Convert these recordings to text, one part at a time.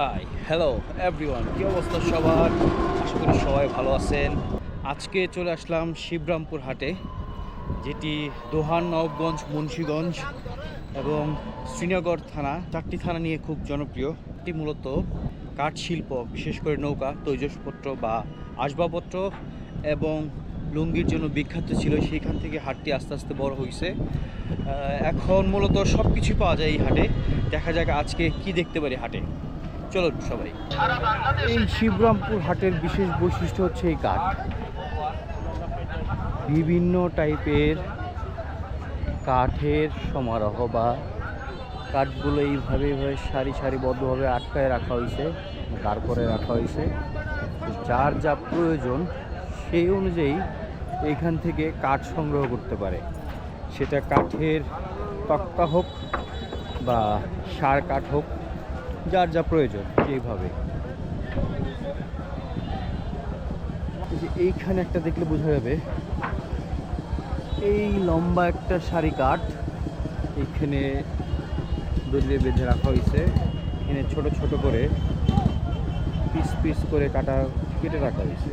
Hi hello everyone, কী অবস্থা সবার? আশা করি সবাই ভালো আছেন। আজকে চলে আসলাম শিবরামপুর হাটে, যেটি দোহান, নবাবগঞ্জ, মুন্সিগঞ্জ এবং শ্রীনগর থানা, চারটি থানা নিয়ে খুব জনপ্রিয়। এটি মূলত কাঠ শিল্প, বিশেষ করে নৌকা, তৈজসপত্র বা আসবাবপত্র এবং লুঙ্গির জন্য বিখ্যাত ছিল। সেইখান থেকে হাটটি আস্তে আস্তে বড় হয়েছে। এখন মূলত সব কিছুই পাওয়া যায় এই হাটে। দেখা যাক আজকে কি দেখতে পারি হাটে। চলুন সবাই। এই শিবরামপুর হাটের বিশেষ বৈশিষ্ট্য হচ্ছে এই কাঠ। বিভিন্ন টাইপের কাঠের সমারোহ বা কাঠগুলো এইভাবে সারি সারিবদ্ধভাবে আটকায় রাখা হয়েছে, দাঁড় করে রাখা হয়েছে। যার যা প্রয়োজন সেই অনুযায়ী এইখান থেকে কাঠ সংগ্রহ করতে পারে। সেটা কাঠের তক্তা হোক বা সার কাঠ হোক, যার যা প্রয়োজন সেইভাবে। এইখানে একটা দেখলে বোঝা যাবে, এই লম্বা একটা সারি কাঠ এইখানে দড়িতে বেঁধে রাখা হয়েছে। এখানে ছোট ছোট করে পিস পিস করে কেটে রাখা হয়েছে।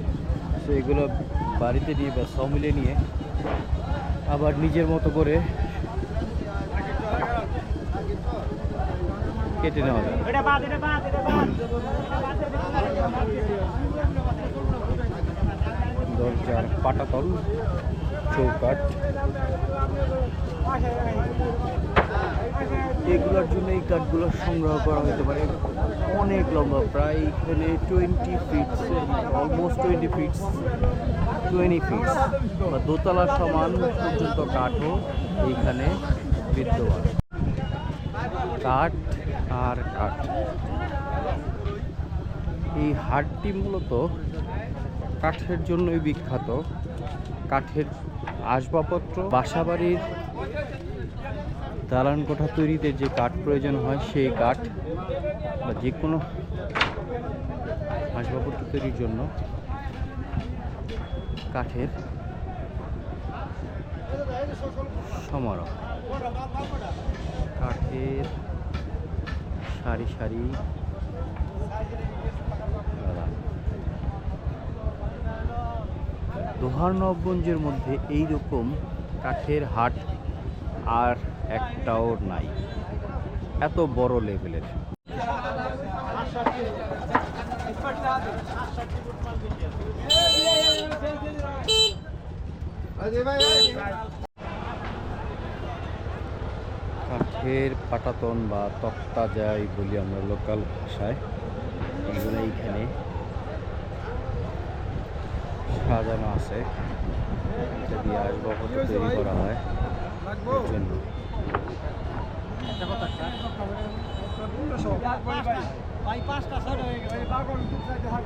তো এগুলো বাড়িতে নিয়ে বা সমিলে নিয়ে আবার নিজের মতো করে কেটে নেওয়া যায়। দরজার পাটাতল, চৌকাঠ, এগুলোর জন্য এই কাঠগুলো সংগ্রহ করা হতে পারে। অনেক লম্বা, প্রায় এখানে 20 ফিটস, অলমোস্ট 20 ফিটস বা দোতলা সমান পর্যন্ত কাঠও এইখানে বিদ্যমান। কাঠ আর কাঠ। এই হাটটি মূলত কাঠের জন্যই বিখ্যাত। কাঠের আসবাবপত্র, বাসাবাড়ির দালান কোঠা তৈরিতে যে কাঠ প্রয়োজন হয় সেই কাঠ বা যে কোনো আসবাবপত্র তৈরির জন্য কাঠের সমারোহ। কাঠের সারি সারি দোহার, নবাবগঞ্জের মধ্যে এই রকম কাঠের হাট আর একটাও নাই, এত বড় লেভেলের। কাঠের পাটাতন বা তক্তা যাই বলি আমরা লোকাল ভাষায়, এগুলো এইখানে সাজানো আছে। এটা দিয়ে আসবাবপত্র তৈরি করা হয় এর জন্য।